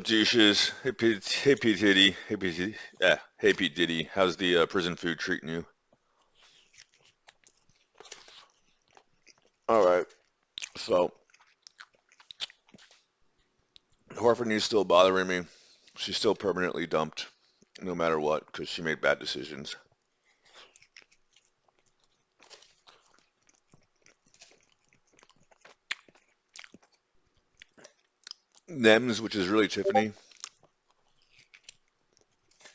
Douches. Hey P, hey P Diddy, hey P Diddy, yeah, hey P Diddy. How's the prison food treating you? All right. So Horford still bothering me. She's still permanently dumped, no matter what, because she made bad decisions. Nems, which is really Tiffany,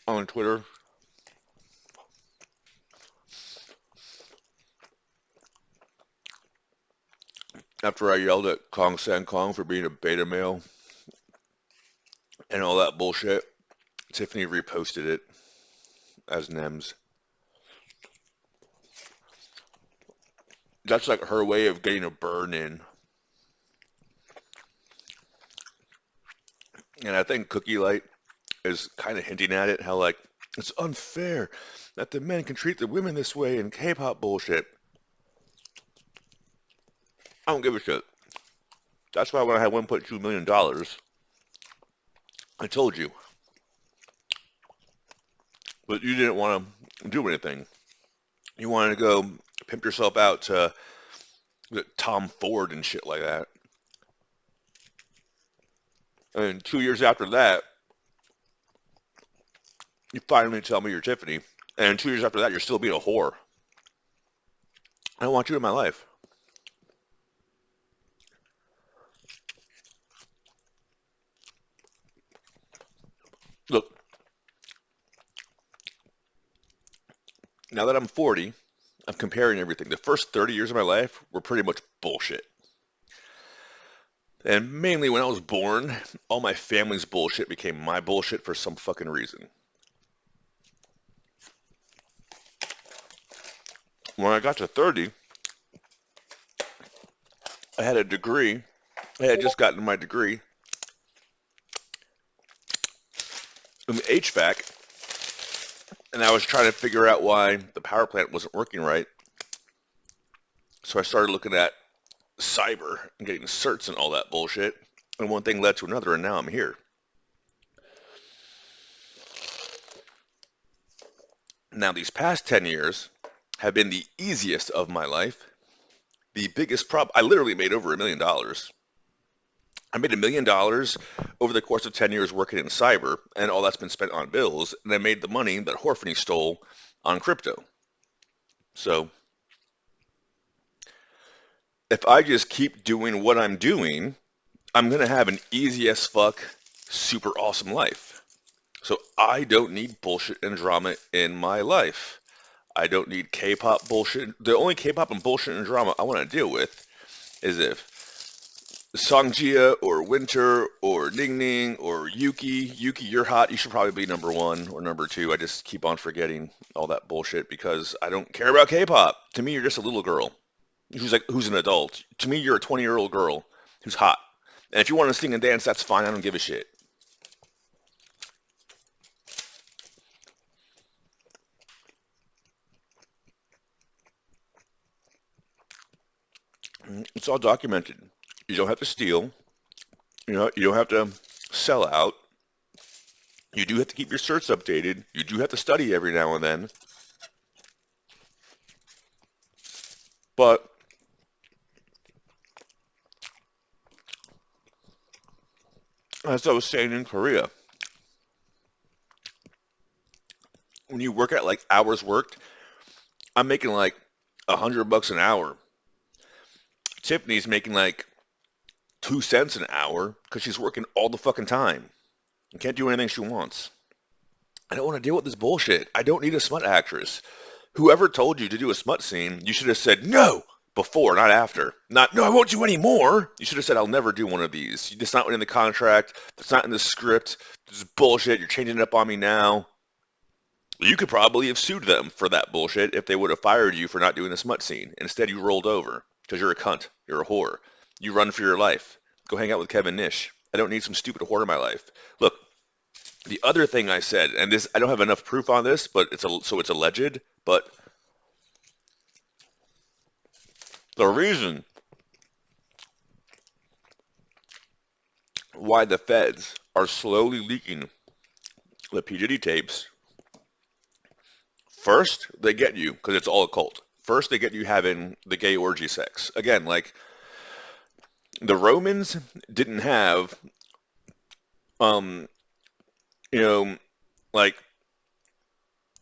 on Twitter. After I yelled at Kong San Kong for being a beta male and all that bullshit, Tiffany reposted it as Nems. That's like her way of getting a burn in. And I think Cookie Light is kind of hinting at it, how like it's unfair that the men can treat the women this way in K-pop bullshit. I don't give a shit. That's why when I had $1.2 million, I told you, but you didn't want to do anything. You wanted to go pimp yourself out to Tom Ford and shit like that. And 2 years after that, you finally tell me you're Tiffany. And 2 years after that, you're still being a whore. I don't want you in my life. Look, now that I'm 40, I'm comparing everything. The first 30 years of my life were pretty much bullshit. And mainly when I was born, all my family's bullshit became my bullshit for some fucking reason. When I got to 30, I had a degree. I had just gotten my degree in HVAC, and I was trying to figure out why the power plant wasn't working right. So I started looking at cyber and getting certs and all that bullshit. And one thing led to another, and now I'm here. Now, these past 10 years have been the easiest of my life. The biggest problem, I literally made over $1 million. I made $1 million over the course of 10 years working in cyber, and all that's been spent on bills. And I made the money that Horfany stole on crypto. So if I just keep doing what I'm doing, I'm going to have an easy as fuck, super awesome life. So I don't need bullshit and drama in my life. I don't need K-pop bullshit. The only K-pop and bullshit and drama I want to deal with is if Songjia or Winter or Ningning or Yuki, you're hot. You should probably be number one or number two. I just keep on forgetting all that bullshit because I don't care about K-pop. To me, you're just a little girl who's an adult. To me, you're a 20-year-old girl who's hot. And if you want to sing and dance, that's fine. I don't give a shit. It's all documented. You don't have to steal. You don't have to sell out. You do have to keep your certs updated. You do have to study every now and then. But as I was saying in Korea, when you work at like hours worked, I'm making like $100 an hour. Tiffany's making like 2 cents an hour because she's working all the fucking time and can't do anything she wants. I don't want to deal with this bullshit. I don't need a smut actress. Whoever told you to do a smut scene, you should have said no before, not after. Not, no, I won't do any more. You should have said, I'll never do one of these. It's not in the contract. It's not in the script. This is bullshit. You're changing it up on me now. You could probably have sued them for that bullshit if they would have fired you for not doing the smut scene. Instead, you rolled over because you're a cunt. You're a whore. You run for your life. Go hang out with Kevin Nish. I don't need some stupid whore in my life. Look, the other thing I said, and this I don't have enough proof on this, but it's alleged. But the reason why the feds are slowly leaking the P. Diddy tapes. First, they get you, because it's all a cult. First, they get you having the gay orgy sex. Again, like, the Romans didn't have, um, you know, like,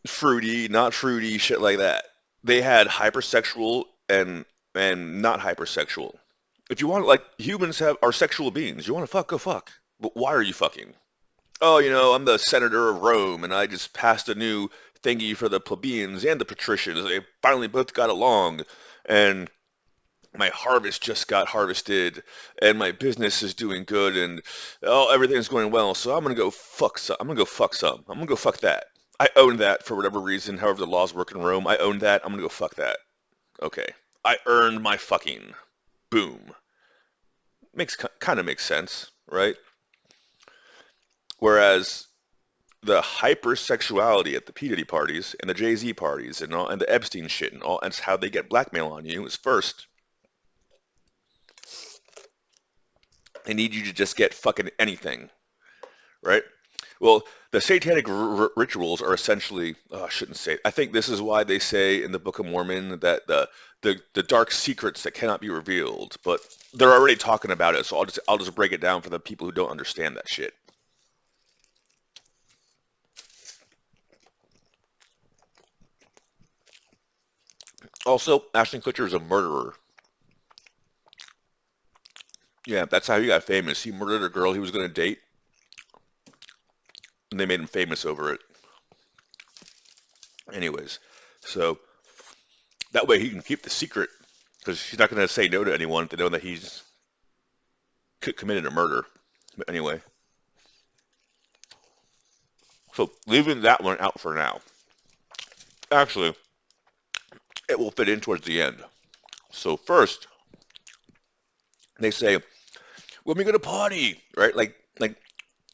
fruity, not fruity, shit like that. They had hypersexual and not hypersexual. If you want, like, humans are sexual beings. You want to fuck, go fuck. But why are you fucking? Oh, I'm the senator of Rome, and I just passed a new thingy for the plebeians and the patricians. They finally both got along, and my harvest just got harvested, and my business is doing good, and everything's going well. So I'm gonna go fuck some. I'm gonna go fuck some. I'm gonna go fuck that. I own that for whatever reason. However the laws work in Rome, I own that. I'm gonna go fuck that. Okay, I earned my fucking. Boom. Kind of makes sense, right? Whereas the hypersexuality at the P. Diddy parties and the Jay-Z parties and the Epstein shit and that's how they get blackmail on you is first, they need you to just get fucking anything, right? Well, the satanic rituals are essentially, I shouldn't say it. I think this is why they say in the Book of Mormon that the dark secrets that cannot be revealed, but they're already talking about it, so I'll just break it down for the people who don't understand that shit. Also, Ashton Kutcher is a murderer. Yeah, that's how he got famous. He murdered a girl he was going to date, and they made him famous over it. Anyways, so that way he can keep the secret, because she's not going to say no to anyone if they know that he's committed a murder. But anyway, so leaving that one out for now. Actually, it will fit in towards the end. So first, they say, when we go to party, right? Like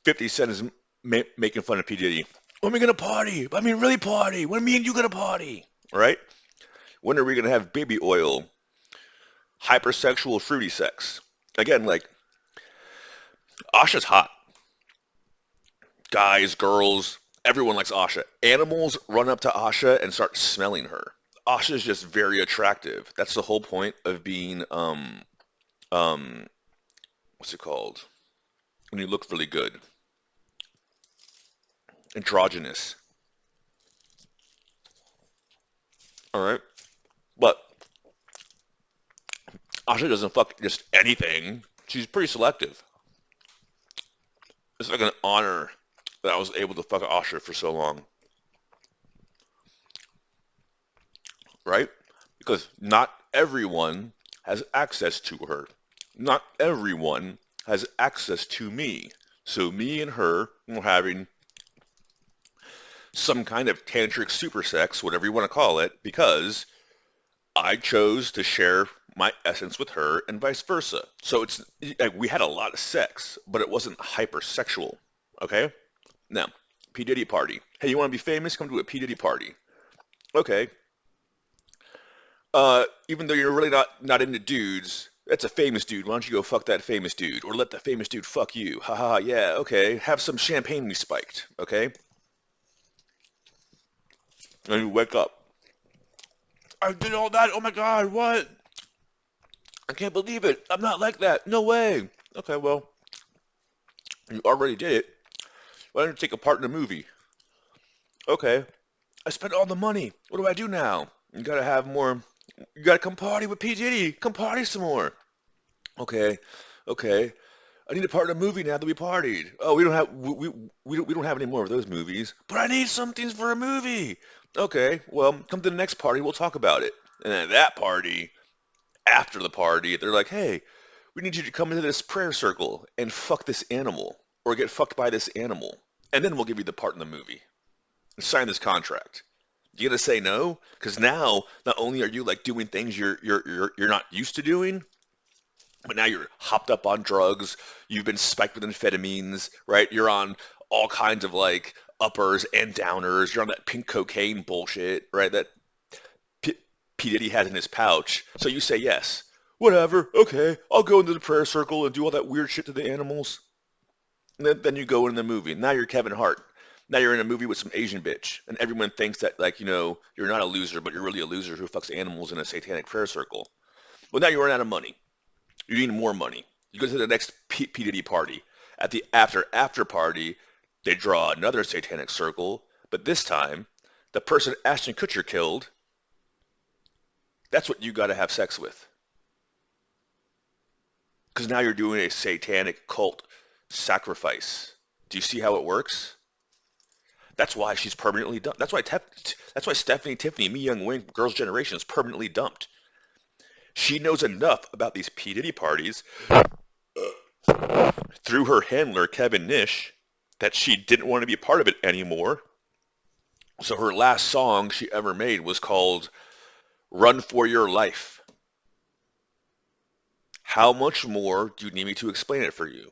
50 Cent is making fun of P. Diddy. When are we going to party? I mean, really party. When are me and you going to party? Right? When are we going to have baby oil? Hypersexual fruity sex. Again, like, Asha's hot. Guys, girls, everyone likes Asha. Animals run up to Asha and start smelling her. Asha's just very attractive. That's the whole point of being, what's it called? When you look really good. Androgynous. Alright? But Asha doesn't fuck just anything. She's pretty selective. It's like an honor that I was able to fuck Asha for so long. Right? Because not everyone has access to her. Not everyone has access to me. So me and her were having some kind of tantric super sex, whatever you want to call it, because I chose to share my essence with her and vice versa. So it's like we had a lot of sex, but it wasn't hypersexual. Okay? Now, P. Diddy party. Hey, you want to be famous? Come to a P. Diddy party. Okay. Even though you're really not into dudes, that's a famous dude. Why don't you go fuck that famous dude? Or let the famous dude fuck you. Haha, yeah, okay. Have some champagne we spiked, okay? And you wake up. I did all that? Oh my god, what? I can't believe it. I'm not like that. No way. Okay, well, you already did it. Why don't you take a part in a movie? Okay. I spent all the money. What do I do now? You gotta have more. You gotta come party with P. Diddy. Come party some more. Okay. Okay. I need a part in a movie now that we partied. Oh, we don't have any more of those movies. But I need something for a movie. Okay. Well, come to the next party. We'll talk about it. And at that party, after the party, they're like, hey, we need you to come into this prayer circle and fuck this animal or get fucked by this animal. And then we'll give you the part in the movie. And sign this contract. You gonna say no? Because now, not only are you like doing things you're not used to doing, but now you're hopped up on drugs. You've been spiked with amphetamines, right? You're on all kinds of like uppers and downers. You're on that pink cocaine bullshit, right? That P. Diddy has in his pouch. So you say yes. Whatever. Okay. I'll go into the prayer circle and do all that weird shit to the animals. Then you go in the movie. Now you're Kevin Hart. Now you're in a movie with some Asian bitch, and everyone thinks that, like, you're not a loser, but you're really a loser who fucks animals in a satanic prayer circle. Well, now you run out of money. You need more money. You go to the next P. Diddy party. At the after party, they draw another satanic circle, but this time, the person Ashton Kutcher killed, that's what you got to have sex with. Because now you're doing a satanic cult sacrifice. Do you see how it works? That's why she's permanently dumped. That's why Stephanie Tiffany, Mi Young Wing, Girls' Generation is permanently dumped. She knows enough about these P. Diddy parties through her handler, Kevin Nish, that she didn't want to be a part of it anymore. So her last song she ever made was called Run for Your Life. How much more do you need me to explain it for you?